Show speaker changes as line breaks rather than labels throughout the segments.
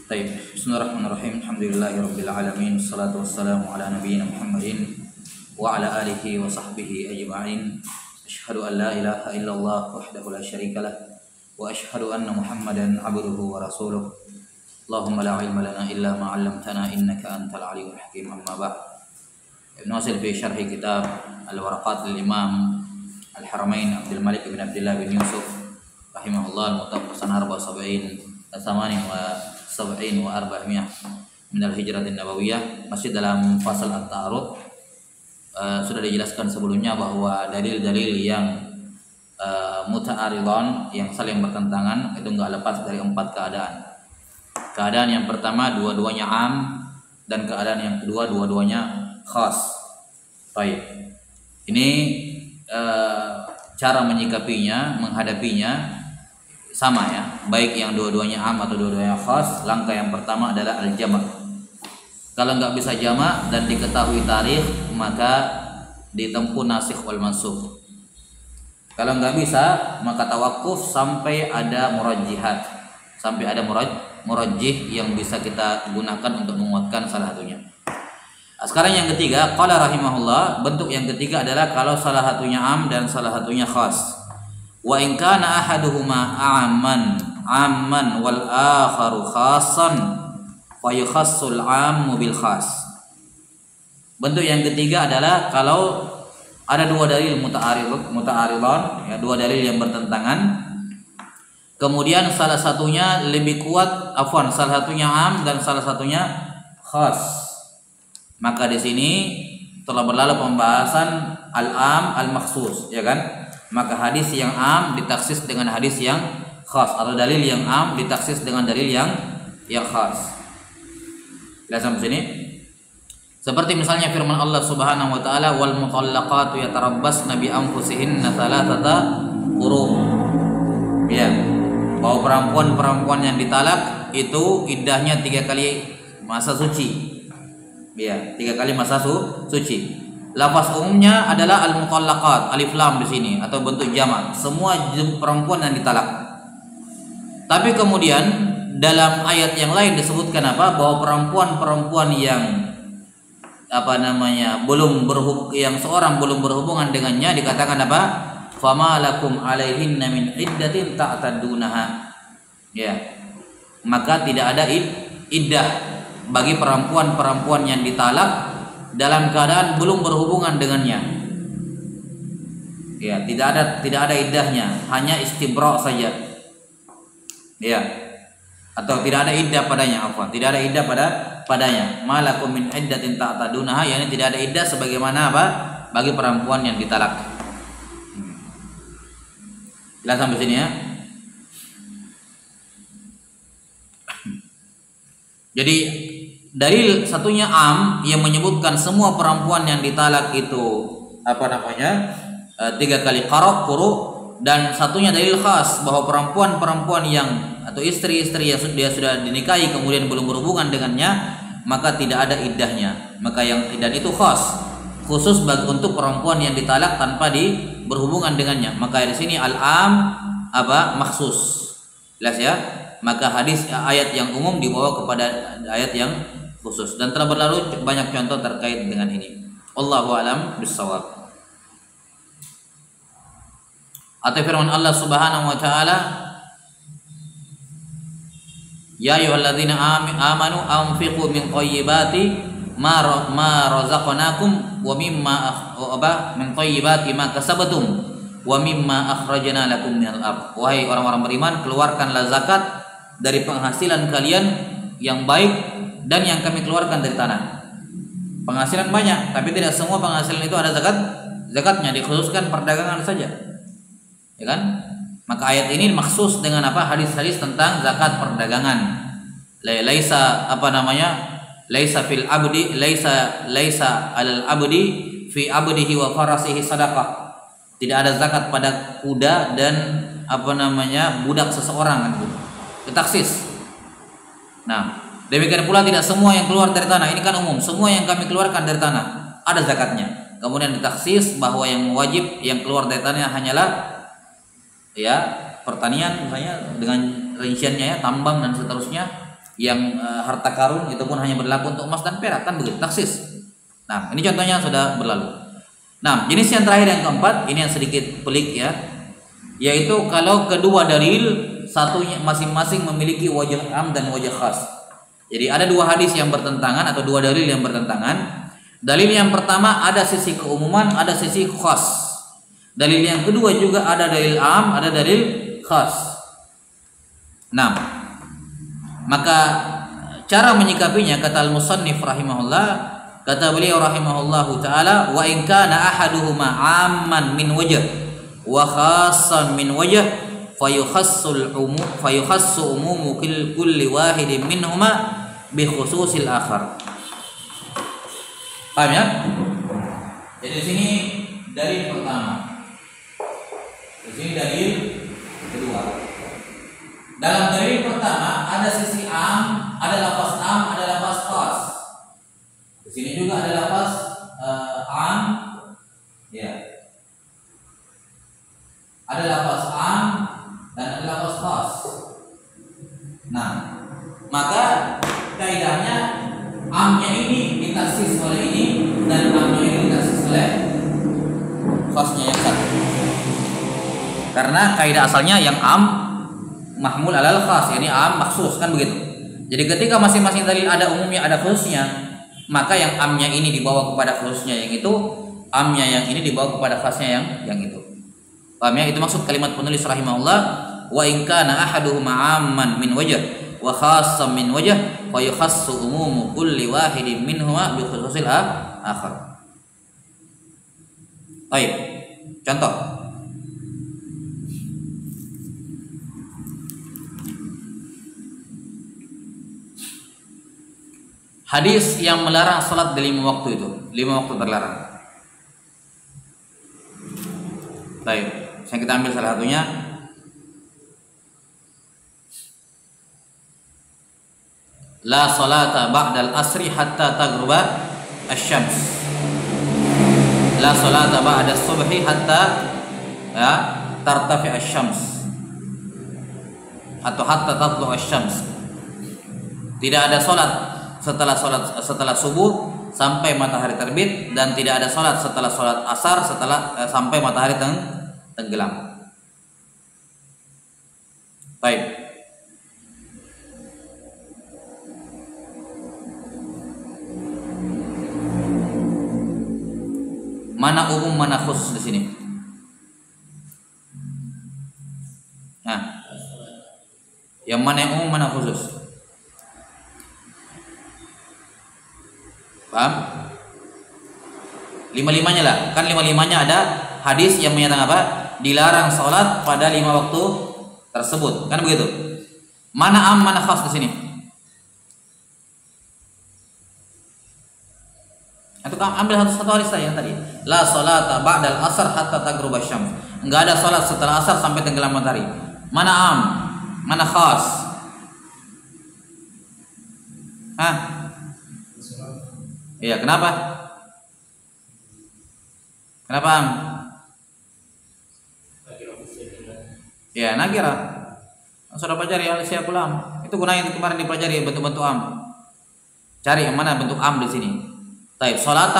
Baik, bismillahirrahmanirrahim. Alhamdulillahirabbil alamin. Wassalatu wassalamu ala nabiyyina Muhammadin wa ala alihi wa sahbihi ajma'in. Asyhadu an la ilaha illallah wahdahu la syarikalah wa asyhadu anna Muhammadan abduhu wa rasuluh. Allahumma la ilma lana illa ma 'allamtana innaka antal alimul hakim. Amma ba'd. Ibnu Wasil fi syarh kitab Al-Waraqat lil Imam Al-Haramain Abdul Malik bin Abdullah bin Yusuf rahimahullah al-mutawaffa sanah 74 70 wa 400 min al-hijrah an-nabawiyah. Masih dalam fasal at-ta'arud. Sudah dijelaskan sebelumnya bahwa dalil-dalil yang muta'aridan, yang saling bertentangan, itu enggak lepas dari 4 keadaan. Keadaan yang pertama dua-duanya am, dan keadaan yang kedua dua-duanya khas. Baik. Ini cara menyikapinya, menghadapinya sama ya, baik yang dua-duanya am atau dua-duanya khas. Langkah yang pertama adalah al-jama'. Kalau nggak bisa jama' dan diketahui tarikh, maka ditempuh nasikh wal mansukh. Kalau nggak bisa, maka tawakuf sampai ada murajjihat, sampai ada murajjih yang bisa kita gunakan untuk menguatkan salah satunya. Sekarang yang ketiga, qala rahimahullah, bentuk yang ketiga adalah kalau salah satunya am dan salah satunya khas. Wa in kana ahaduhuma amman wal akharu khassan fa yukhassul 'ammu bil khas. Bentuk yang ketiga adalah kalau ada dua dalil muta'aridan, ya, dua dalil yang bertentangan. Kemudian salah satunya lebih kuat, salah satunya am dan salah satunya khas. Maka di sini telah berlalu pembahasan al-am al-makhsus, ya kan? Maka hadis yang am ditaksis dengan hadis yang khas, atau dalil yang am ditaksis dengan dalil yang khas. Lihat sampai sini. Seperti misalnya firman Allah Subhanahu wa taala, wal mutallaqatu yatarabbasna bi anfusihinna thalathata quru'. Ya, bahwa perempuan yang ditalak itu iddahnya 3 kali masa suci. Ya, 3 kali masa suci. Lafaz umumnya adalah al-mutallaqat, alif lam di sini, atau bentuk jamak, semua perempuan yang ditalak. Tapi kemudian dalam ayat yang lain disebutkan apa? Bahwa perempuan-perempuan yang yang seorang belum berhubungan dengannya dikatakan apa? Fama lakum alaihinna min iddatin ta'tadunaha. Ya. Maka tidak ada iddah bagi perempuan-perempuan yang ditalak dalam keadaan belum berhubungan dengannya. Ya, tidak ada iddahnya, hanya istibra' saja. Ya. Atau tidak ada iddah padanya, tidak ada iddah padanya. Malakum min iddatin ta'tadunaha, yakni tidak ada iddah sebagaimana apa? Bagi perempuan yang ditalak. Jelas sampai sini ya. Jadi dalil satunya am yang menyebutkan semua perempuan yang ditalak itu 3 kali quru', dan satunya dalil khas bahwa perempuan-perempuan yang atau istri-istri yang dia sudah dinikahi kemudian belum berhubungan dengannya, maka tidak ada iddahnya. Maka dan itu khusus untuk perempuan yang ditalak tanpa berhubungan dengannya. Maka di sini al-am makhsus. Jelas ya? Maka ayat yang umum dibawa kepada ayat yang khusus, dan telah berlalu banyak contoh terkait dengan ini. Wallahu a'lam bissawab. Atau firman Allah Subhanahu wa taala, ya ayyuhalladzina amanu anfiqu min thayyibati ma razaqnakum wa mimma min thayyibati ma kasabtum wa mimma akhrajna lakum minal ardh. Wahai orang-orang beriman, keluarkanlah zakat dari penghasilan kalian yang baik dan yang kami keluarkan dari tanah. Penghasilan banyak, tapi tidak semua penghasilan itu ada zakatnya, dikhususkan perdagangan saja. Ya kan? Maka ayat ini maksus dengan hadis-hadis tentang zakat perdagangan. Laisa fil abdi laisa alal abdi fi abdihi wa farasihi sadaqah. Tidak ada zakat pada kuda dan budak seseorang, kan gitu. Ditaksis. Nah, demikian pula tidak semua yang keluar dari tanah, ini kan umum, semua yang kami keluarkan dari tanah ada zakatnya. Kemudian ditaksis bahwa yang wajib yang keluar dari tanah hanyalah ya pertanian misalnya dengan rinciannya ya, tambang dan seterusnya, Yang harta karun itu pun hanya berlaku untuk emas dan perak, kan begitu, taksis. Nah, ini contohnya sudah berlalu. Nah, jenis yang terakhir yang keempat, ini yang sedikit pelik ya, yaitu kalau kedua dalil satunya masing-masing memiliki wajah am dan wajah khas. Jadi ada dua hadis yang bertentangan atau dua dalil yang bertentangan. Dalil yang pertama ada sisi keumuman, ada sisi khas. Dalil yang kedua juga ada dalil am, ada dalil khas. Nah, maka cara menyikapinya kata al-musannif rahimahullah, kata beliau rahimahullahu taala, wa in kana ahaduhuma amman min wajh wa khassan min wajh fayukhassu umumu kulli wahidin minhuma bi khususil akhar. Paham ya? Jadi di sini dalil pertama. Di sini dalil kedua. Dalam dalil pertama ada sisi am, ada lafaz am, ada lafaz khas. Di sini juga ada lafaz am, ya. Ada lafaz am dan ada lafaz khas. Nah, maka kaidahnya amnya ini ditaksis oleh ini dan amnya ini ditaksis oleh khasnya yang satu. Karena kaidah asalnya yang am mahmul alal khas, yani am maksus, kan begitu. Jadi ketika masing-masing dalil ada umumnya ada khususnya, maka yang amnya ini dibawa kepada khususnya yang itu, amnya yang ini dibawa kepada khasnya yang itu. Paham ya? Itu maksud kalimat penulis rahimahullah, wa in kana ahaduhuma amman min wajh wa khassan min wajh fa yukhassu umumu kulli wahidin minhuma bi khususil akhar. Baik. Contoh. Hadis yang melarang salat di 5 waktu itu, 5 waktu terlarang. Baik, saya kita ambil salah satunya. La salata ba'dal asri hatta taghruba asy-syams. La salata ba'da subhi hatta tartafi asy-syams. Atau hatta tatlu asy-syams. Tidak ada salat setelah subuh sampai matahari terbit, dan tidak ada salat setelah salat asar sampai matahari tenggelam. Baik. Mana umum mana khusus di sini? Nah, yang mana yang umum mana khusus? Paham? Lima-limanya lah. Kan lima-limanya ada hadis yang menyatakan apa? Dilarang sholat pada 5 waktu tersebut. Kan begitu? Mana am, mana khas di sini? Itu ambil satu hadis saja yang tadi. La sholata ba'dal asar hatta taghruba syams. Enggak ada sholat setelah asar sampai tenggelam matahari. Mana am? Mana khas? Hah? Iya, kenapa? Kenapa am? Ya, nakira. Sudah pelajari al-siyaqul am. Itu gunanya itu kemarin dipelajari bentuk-bentuk am. Cari yang mana bentuk am di sini. Baik, salat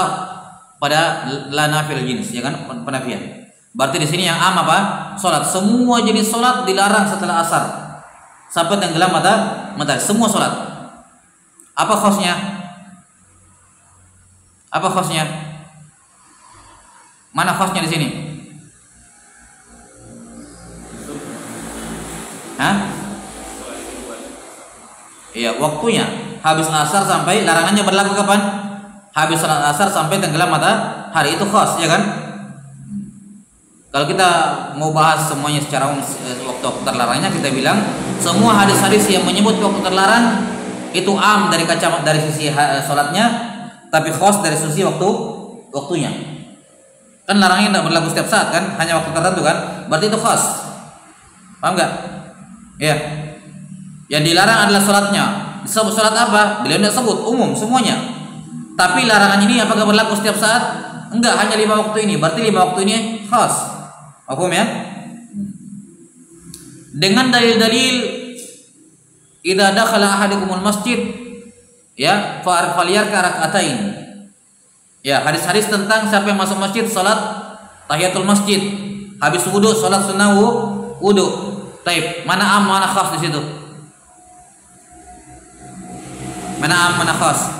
pada la nafil jenis, ya kan? Penafian. Berarti di sini yang am apa? Salat. Semua jenis salat dilarang setelah asar sampai tenggelam matahari. Semua salat. Apa khasnya? Apa khasnya? Mana khasnya di sini? Hah? Iya, waktunya. Habis asar sampai, larangannya berlaku kapan? Habis salat asar sampai tenggelam matahari, itu khas, ya kan? Kalau kita mau bahas semuanya secara umum waktu terlarangnya, kita bilang semua hadis-hadis yang menyebut waktu terlarang itu am dari sisi salatnya, tapi khas dari sisi waktunya. Kan larangnya tidak berlaku setiap saat kan, hanya waktu tertentu kan, berarti itu khas. Paham nggak? Ya. Yang dilarang adalah salatnya. Disebut salat apa? Beliau tidak sebut, umum semuanya. Tapi larangan ini apakah berlaku setiap saat? Enggak, hanya 5 waktu ini. Berarti 5 waktu ini khas. Paham ya? Dengan dalil-dalil idza dakhala ahadukumul masjid ya falyarka rak'atain. Ya, hadis-hadis tentang siapa yang masuk masjid salat tahiyatul masjid, habis wudu salat sunnah wudu. Taib, mana am mana khas di situ? Mana am mana khas?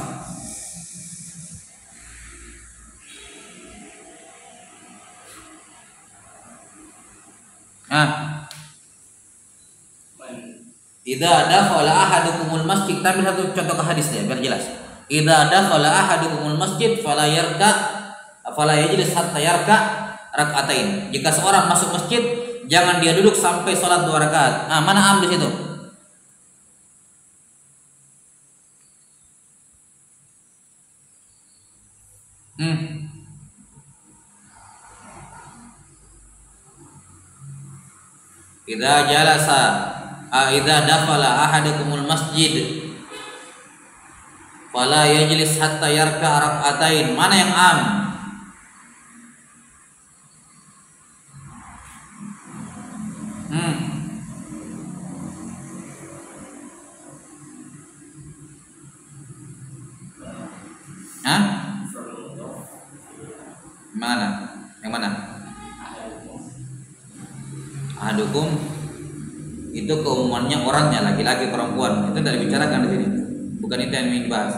Idza dakhala ahadukumul masjid, tapi satu contoh ke hadis ya biar jelas. Idza dakhala ahadukumul masjid fala yajlis hatta yarka rak'atain. Jika seorang masuk masjid, jangan dia duduk sampai sholat 2 rakaat. Mana am di situ? Idza dakhala ahadukumul masjid fala yajlis hatta yarka rak'atain. Mana yang am? Mana? Yang mana? Ahadukum itu keumumannya orangnya, laki-laki perempuan. Itu tidak dibicarakan di sini. Bukan itu yang dibahas.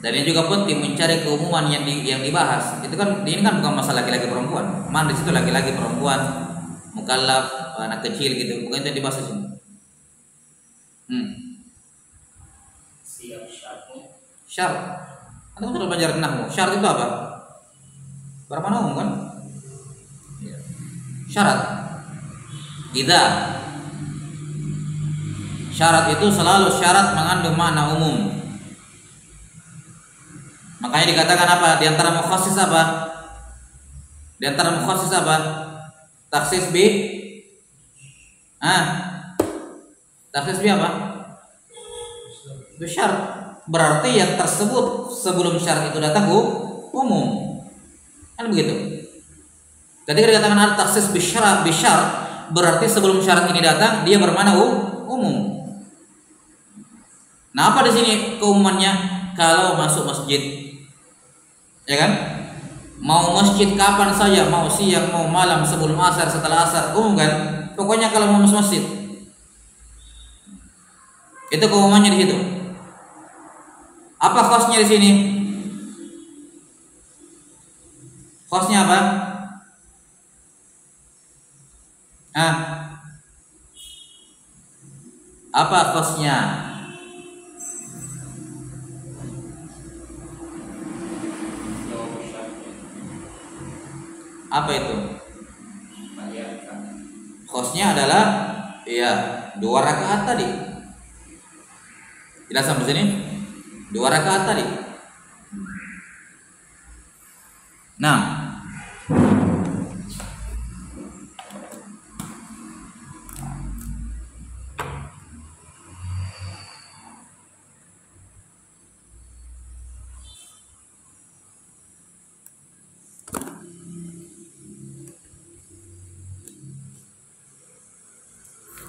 Dan ini juga penting mencari keumuman yang dibahas. Itu kan ini kan bukan masalah laki-laki perempuan. Mana di situ laki-laki perempuan, mukallaf, anak kecil gitu. Bukan itu yang dibahas di sini. Syarat. Anda sudah belajar nahwu. Syarat itu apa? Berapa umum kan? Syarat. Idza. Syarat itu selalu syarat mengandung makna umum. Makanya dikatakan apa? Di antara mukhassis apa? Di antara mukhassis apa? Takhsis bi takhsis bi apa? Syarat. Berarti yang tersebut sebelum syarat itu datang umum. Kan begitu. Ketika dikatakan ada takhsis bi syarat, berarti sebelum syarat ini datang dia bermakna umum. Nah, apa di sini keumumannya? Kalau masuk masjid, ya kan? Mau masjid kapan saja, mau siang, mau malam, sebelum asar, setelah asar, umum kan? Pokoknya kalau mau masuk masjid, itu keumumannya di situ. Apa khasnya di sini? Khasnya apa? Apa khasnya? Apa itu? Khasnya adalah ya 2 rakaat tadi. Jelas sampai sini? 2 rakaat tadi. Nah,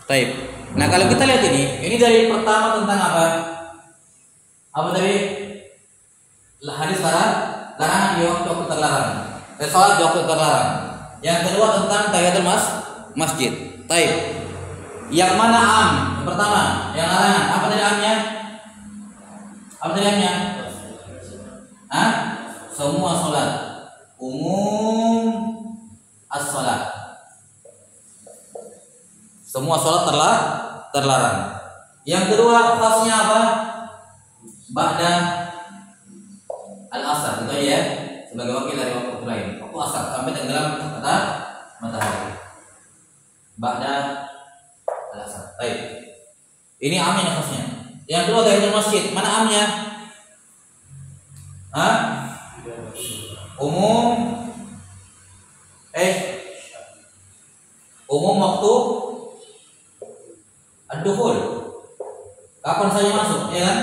Taib. Nah, kalau kita lihat ini dari pertama tentang apa? Apa tadi? Hadis larangan di waktu terlarang. Salat di waktu terlarang. Yang kedua tentang tahiyatul masjid. Taib. Yang mana am? Yang pertama, yang larangan. Apa tadi amnya? Apa tadi amnya? Semua salat. Umum as-salat. Semua sholat terlarang. Yang kedua khasnya apa? Ba'da al-asar, itu ya, sebagai wakil dari waktu lain. Waktu asar sampai tenggelam matahari. Ba'da al-asar. Baik. Ini amnya khasnya. Yang kedua tahiyatul masjid, mana amnya? Umum waktu ad-dukhul. Kapan saja masuk, ya kan?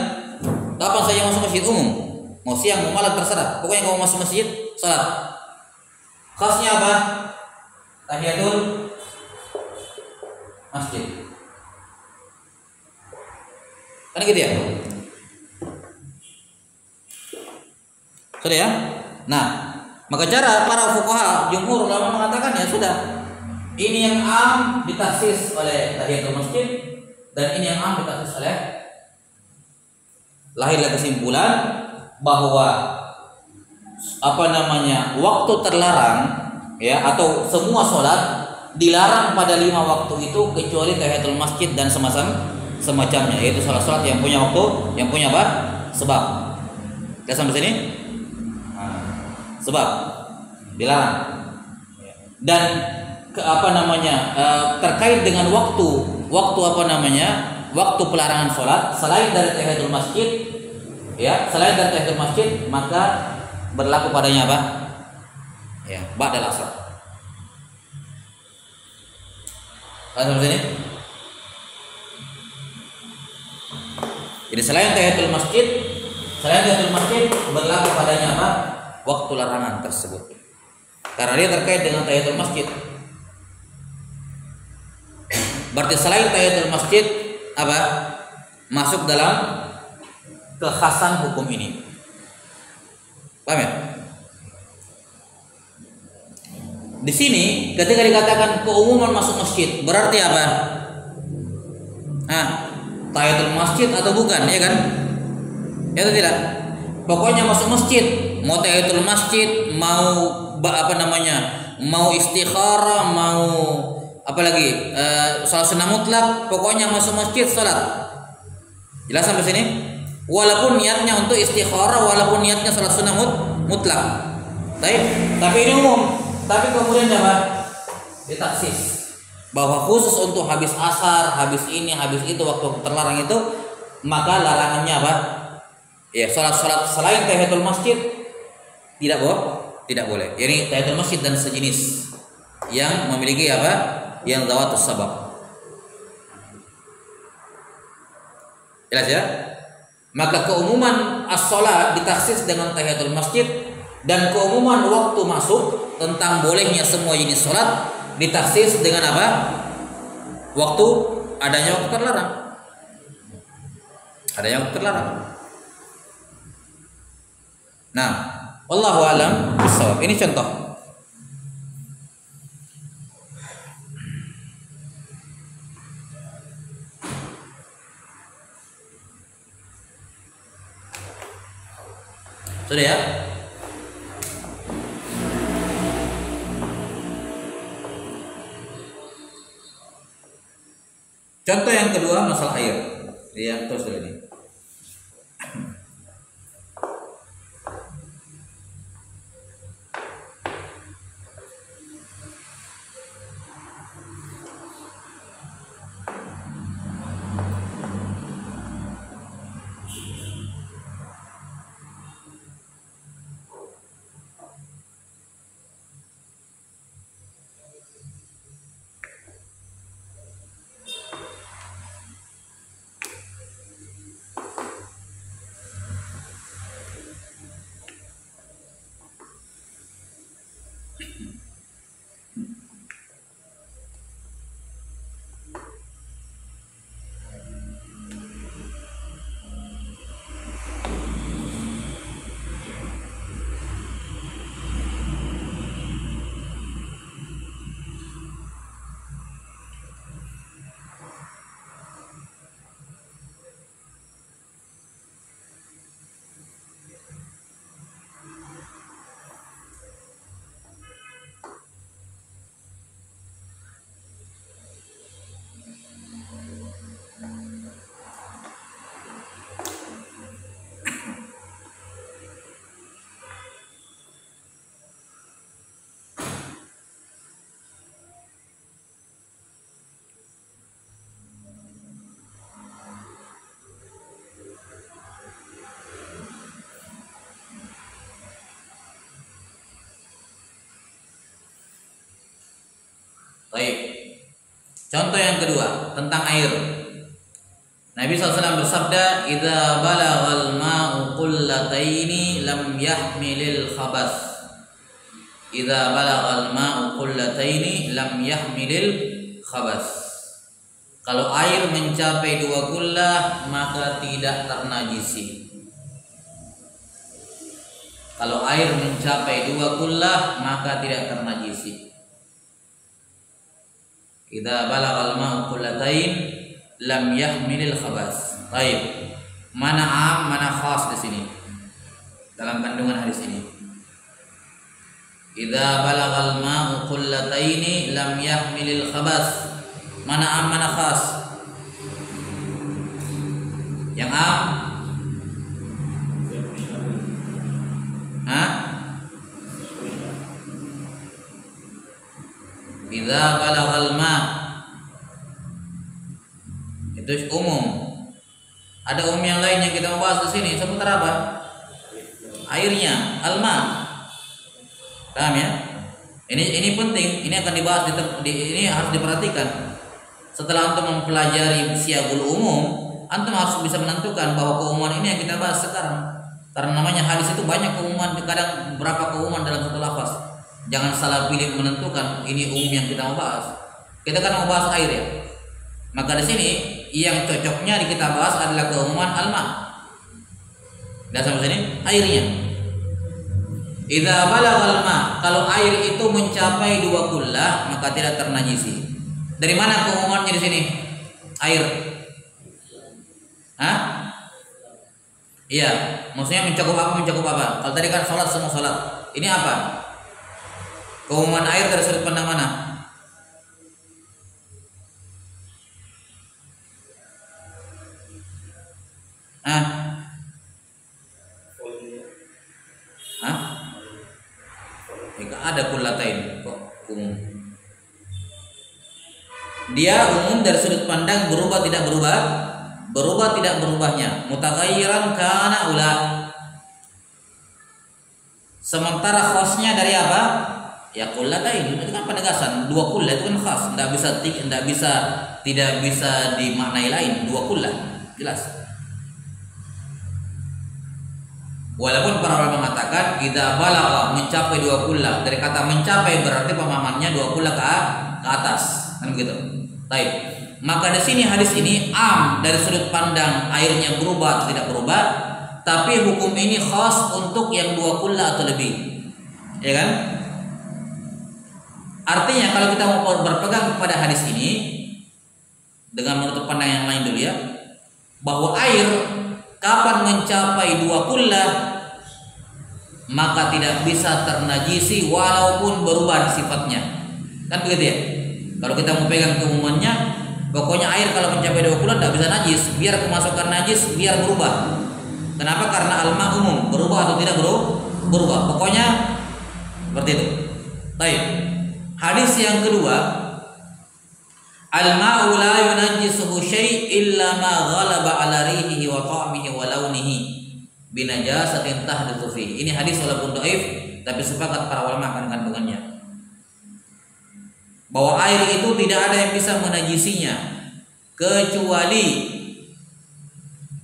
Kapan saja masuk masjid umum. Mau siang, mau malam terserah. Pokoknya kalau masuk masjid, salat. Khasnya apa? Tahiyatul masjid. Kan gitu ya? Sudah ya? Nah, maka cara para fuqaha jumhur ulama mengatakan ya sudah. Ini yang am ditaksis oleh tahiyatul masjid dan ini yang am ditaksis oleh, lahirlah kesimpulan bahwa waktu terlarang ya, atau semua sholat dilarang pada 5 waktu itu kecuali tahiyatul masjid dan semacamnya, yaitu sholat-sholat yang punya waktu, yang punya apa? Sebab. Kita sampai sini? Sebab dilarang. Dan terkait dengan waktu waktu pelarangan sholat selain dari tahiyatul masjid, ya, selain dari tahiyatul masjid, maka berlaku padanya apa? Ya, ba'dal asar. Sampai sini? Jadi selain tahiyatul masjid berlaku padanya apa? Waktu larangan tersebut. Karena dia terkait dengan tahiyatul masjid. Berarti selain tahiyatul masjid apa? Masuk dalam kekhasan hukum ini. Paham ya? Di sini ketika dikatakan keumuman masuk masjid, berarti apa? Tahiyatul masjid atau bukan, ya kan? Ya atau tidak? Pokoknya masuk masjid, mau tahiyatul masjid, mau istikharah, mau apalagi salat sunnah mutlak, pokoknya masuk masjid salat. Jelas sampai sini? Walaupun niatnya untuk istikharah, walaupun niatnya salat sunnah mutlak. Tapi ini umum. Tapi kemudian apa? Ditaksis bahwa khusus untuk habis asar, habis ini, habis itu, waktu terlarang itu, maka larangannya apa? Ya, salat-salat selain tahiyatul masjid tidak boleh. Jadi tahiyatul masjid dan sejenis yang memiliki apa? Yang zawatus sabab. Jelas ya? Maka keumuman as-shalah ditaksis dengan tahiyatul masjid, dan keumuman waktu masuk tentang bolehnya semua jenis salat ditaksis dengan apa? Adanya waktu terlarang. Adanya waktu terlarang. Nah, wallahu a'lam bishawab. Ini contoh. Sudah ya? Contoh yang kedua masalah air. Ya, terus ini. Baik. Contoh yang kedua tentang air. Nabi SAW bersabda, "Idza balaghal ma'u qullataini lam yahmilil khabas." Idza balaghal ma'u qullataini lam yahmilil khabas. Kalau air mencapai 2 kullah maka tidak ternajisi. Kalau air mencapai 2 kullah maka tidak ternajisi. Idza balagal ma'u kullatain lam yahmilil khabas. Baik. Mana am, mana khas di sini dalam kandungan hadis ini? Idza balagal ma'u kullataini lam yahmilil khabas. Mana am, mana khas? Yang am? Hah? Idza balagal ma, itu umum. Ada umum yang lain yang kita mau bahas di sini. Sebentar apa? Airnya, alma. Paham ya? Ini penting. Ini akan dibahas ini harus diperhatikan. Setelah antum mempelajari siagul umum, antum harus bisa menentukan bahwa keumuman ini yang kita bahas sekarang. Karena namanya hadis itu banyak keumuman, kadang berapa keumuman dalam satu lafaz. Jangan salah pilih menentukan ini umum yang kita mau bahas. Kita kan mau bahas air ya. Maka di sini yang cocoknya kita bahas adalah keumuman alma. Dan sampai sini airnya. Idza balagal ma, kalau air itu mencapai 2 kullah maka tidak ternajisi. Dari mana keumumannya di sini? Air. Hah? Iya, maksudnya mencakup apa? Mencakup apa? Kalau tadi kan sholat semua sholat. Ini apa? Keumuman air dari sudut pandang mana? Hah? Hah? Enggak ada kullatain kok umum. Dia umum dari sudut pandang berubah tidak berubah, berubah tidak berubahnya, mutaghayyiran kana ula. Sementara khasnya dari apa? Ya kullatain, itu kan penegasan. 2 kullah itu kan khas, tidak bisa dimaknai lain. 2 kullah jelas. Walaupun para ulama mengatakan idza balagha mencapai 2 kullah, dari kata mencapai berarti pemahamannya 2 kullah ke atas, kan begitu. Baik. Maka di sini hadis ini am dari sudut pandang airnya berubah atau tidak berubah, tapi hukum ini khas untuk yang 2 kullah atau lebih. Ya kan? Artinya kalau kita mau berpegang kepada hadis ini dengan menurut pandang yang lain dulu ya, bahwa air kapan mencapai 2 kullah maka tidak bisa ternajisi walaupun berubah sifatnya. Kan begitu ya? Kalau kita mau pegang keumumannya, pokoknya air kalau mencapai 2 kullah tidak bisa najis, biar kemasukan najis, biar berubah. Kenapa? Karena alma umum, berubah atau tidak berubah. Pokoknya seperti itu. Baik. Hadis yang kedua, al-ma'u la yunajjisuhu syai' illa ma ghalaba 'ala rihihi wa ta'mihi wa launihi binajasatin tahdatsu fihi. Ini hadis walaupun dhaif, tapi sepakat para ulama akan kandungannya. Bahwa air itu tidak ada yang bisa menajisinya kecuali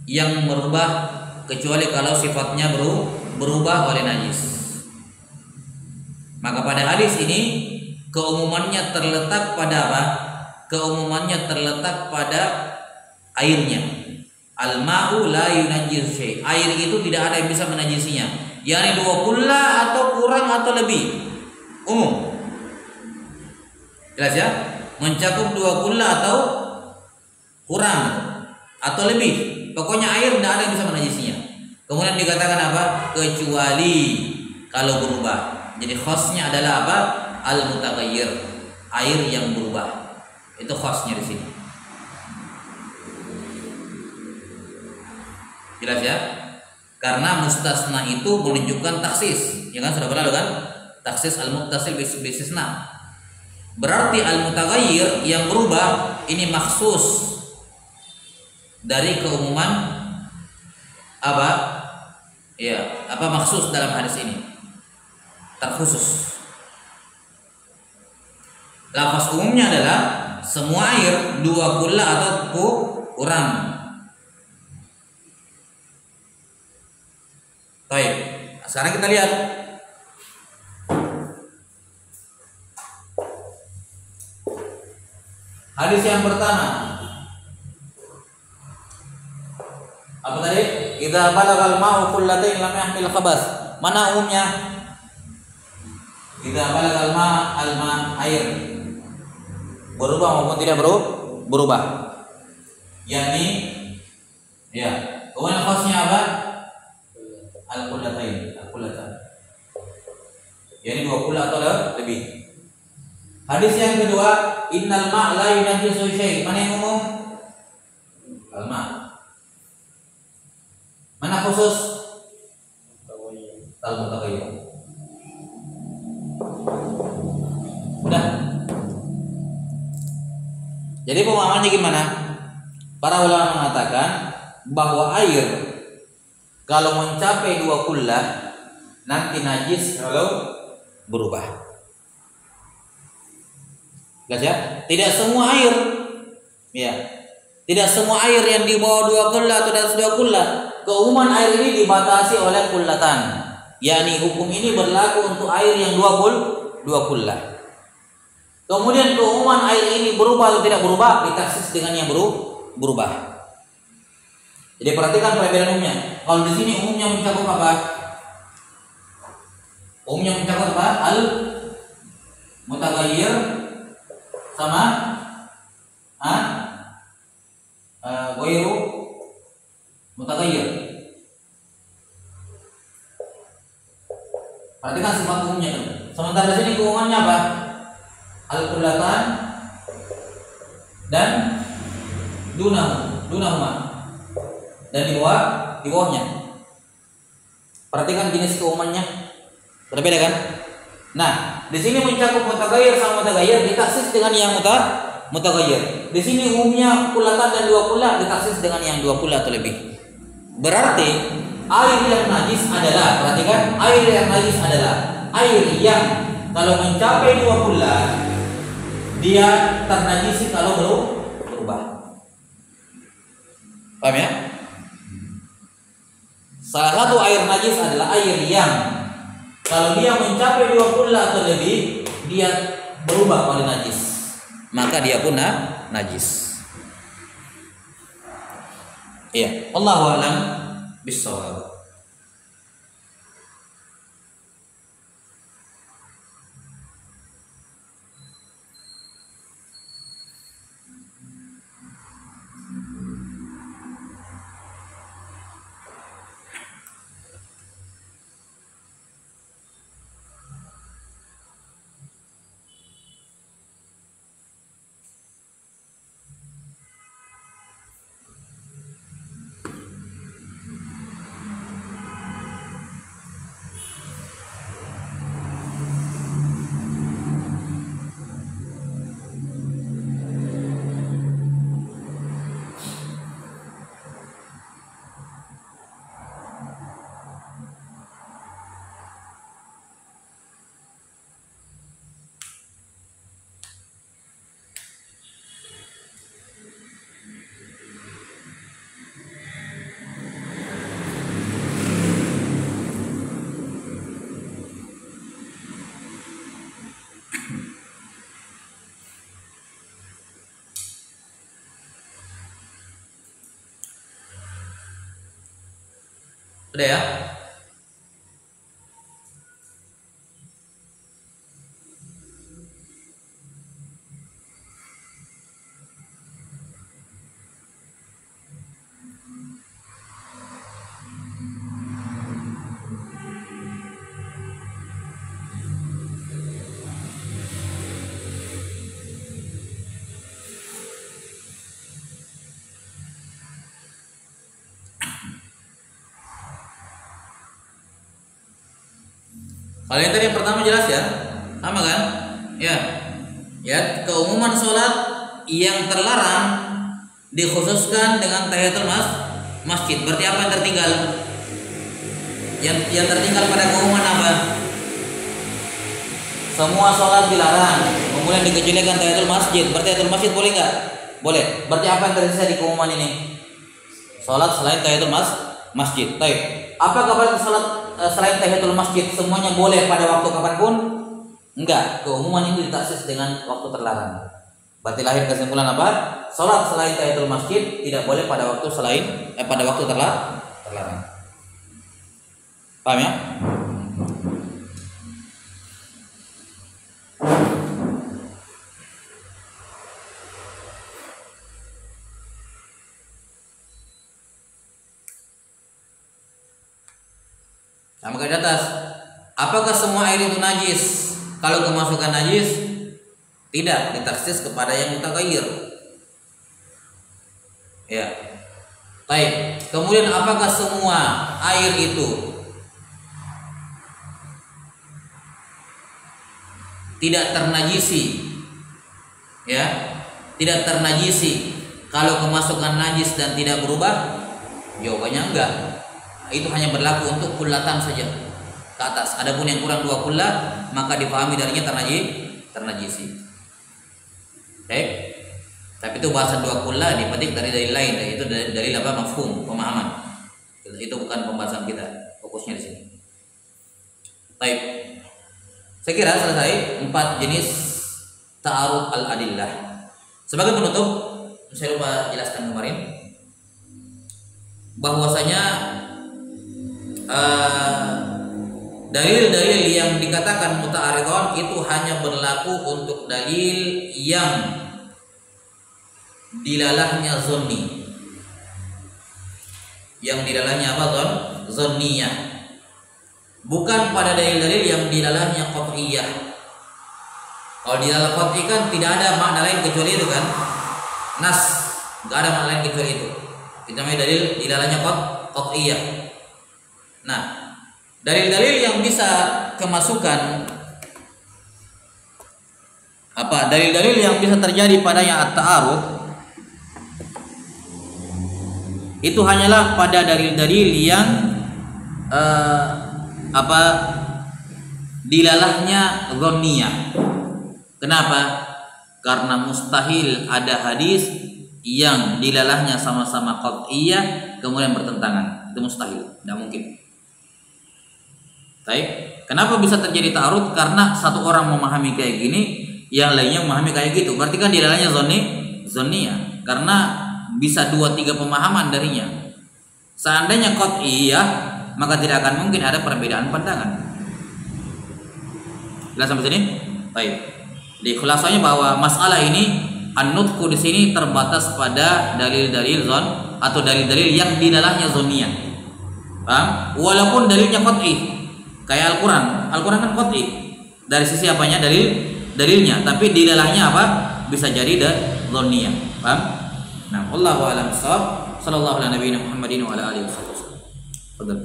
yang merubah, kecuali kalau sifatnya berubah oleh najis. Maka pada hadis ini keumumannya terletak pada apa? Keumumannya terletak pada airnya. Al-ma'u la yunajjis syai'. Air itu tidak ada yang bisa menajisinya. Yani 2 kullah atau kurang atau lebih. Umum. Jelas ya? Mencakup 2 kullah atau kurang atau lebih. Pokoknya air tidak ada yang bisa menajisinya. Kemudian dikatakan apa? Kecuali kalau berubah. Jadi khasnya adalah apa? Al-mutaghayyir, air yang berubah. Itu khasnya di sini. Jelas ya? Karena mustasna itu menunjukkan taksis. Ya kan sudah berlalu kan? Taksis al-muttasil bisisna. Berarti al-mutaghayyir yang berubah ini maksus dari keumuman apa? Ya, apa maksus dalam hadis ini? Terkhusus. Lafaz umumnya adalah semua air 2 kullah atau kurang. Baik. Sekarang kita lihat hadis yang pertama. Apa tadi? Idza balagal ma'u qullatain lam yahmil khabas. Mana umumnya? Idza balagal al-ma air berubah maupun tidak berubah. Yakni ya, kemudian khasnya apa? Al-qullatain, al-qullatan. Yani 2 kullah atau lebih. Hadis yang kedua, innal ma' la yunajjisu syai'. Mana yang umum? Al-ma'. Mana khusus? Al-mutaghayyir. Udah. Jadi pemahamannya gimana? Para ulama mengatakan bahwa air kalau mencapai 2 kullah nanti najis kalau berubah. Jelas ya? Tidak semua air, ya, tidak semua air yang di bawah 2 kullah atau di atas 2 kullah. Keumuman air ini dibatasi oleh kullatan. yakni hukum ini berlaku untuk air yang 20 kullah. Kemudian keumuman air ini berubah atau tidak berubah ditaksis dengan yang berubah. Jadi perhatikan perbedaan umumnya. Kalau di sini umumnya mencakup apa? Umumnya mencakup apa? Al mutaghayyir sama ghairu mutaghayyir. Perhatikan sifat umumnya kan. Sementara di sini keumumannya apa? Al-qullatan dan dunahuma. Dan di bawahnya. Perhatikan jenis keumumannya. Berbeda kan? Nah, di sini mencakup mutaghayyir sama mutaghayyir ditaksis dengan yang mutaghayyir. Di sini umumnya kullatan dan 2 kullah ditaksis dengan yang 2 kullah atau lebih. Berarti air yang najis adalah, perhatikan, air yang najis adalah air yang kalau mencapai 2 kullah dia ternajisi kalau berubah. Paham ya? Salah satu air najis adalah air yang kalau dia mencapai 2 kullah atau lebih dia berubah pada najis, maka dia pun najis. Iya, Allahu a'lam bissawab. Udah ya? Kalau yang tadi yang pertama jelas ya, sama kan? Ya, ya keumuman sholat yang terlarang dikhususkan dengan tahiyatul masjid. Berarti apa yang tertinggal? Yang tertinggal pada keumuman apa? Semua sholat dilarang, kemudian dikecualikan tahiyatul masjid. Berarti tahiyatul masjid boleh nggak? Boleh. Berarti apa yang tersisa di keumuman ini? Sholat selain tahiyatul masjid. Baik. Apa kabar sholat selain tahiyatul masjid semuanya boleh pada waktu kapanpun? Enggak, keumuman ini ditaksis dengan waktu terlarang. Berarti lahir kesimpulan apa? Salat selain tahiyatul masjid tidak boleh pada waktu pada waktu terlarang. Paham ya? Nah, maka di atas, apakah semua air itu najis? Kalau kemasukan najis, tidak, ditaksis kepada yang mutaghayyir. Ya. Baik. Kemudian apakah semua air itu tidak ternajisi? Ya, tidak ternajisi kalau kemasukan najis dan tidak berubah? Jawabannya enggak. Itu hanya berlaku untuk kullatan saja ke atas. Adapun yang kurang 2 kullah maka dipahami darinya ternajisi. Baik. Tapi itu bahasa 2 kullah dipetik dari dalil lain, yaitu dalil apa? Mafhum, pemahaman. Itu bukan pembahasan kita, fokusnya di sini. Baik. Saya kira selesai 4 jenis ta'arud al-adillah. Sebagai penutup, saya lupa jelaskan kemarin bahwasanya dalil-dalil yang dikatakan muta'aridhan itu hanya berlaku untuk dalil yang dilalahnya zonni. Yang dilalahnya apa? Zonniyah. Bukan pada dalil-dalil yang dilalahnya qat'iyah. Kalau dilalah qat'i kan tidak ada makna lain kecuali itu kan? Nas, enggak ada makna lain kecuali itu. Itu namanya dalil dilalahnya qat'iyah. Nah, dalil-dalil yang bisa kemasukan apa? Dalil-dalil yang bisa terjadi padanya at-ta'arud itu hanyalah pada dalil-dalil yang dilalahnya dhanniyah. Kenapa? Karena mustahil ada hadis yang dilalahnya sama-sama qat'iyah kemudian bertentangan. Itu mustahil, tidak mungkin. Baik. Kenapa bisa terjadi ta'arud? Karena satu orang memahami kayak gini, yang lainnya memahami kayak gitu. Berarti kan dilalahnya zonniyah. Karena bisa 2-3 pemahaman darinya. Seandainya qat'iyah, maka tidak akan mungkin ada perbedaan pandangan. Jelas sampai sini? Baik. Di khulasanya bahwa masalah ini an-nutqu di sini terbatas pada dalil-dalil zon atau dalil-dalil yang dilalahnya zonniyah. Paham? Walaupun dalilnya qat'i. Kayak Al-Qur'an. Al-Qur'an kan qat'i. Dari sisi apanya? Dalilnya, tapi dilalahnya apa? Bisa jadi zonniyah. Paham? Nah, wallahu a'lam bishawab. Sallallahu alaihi wa sallam.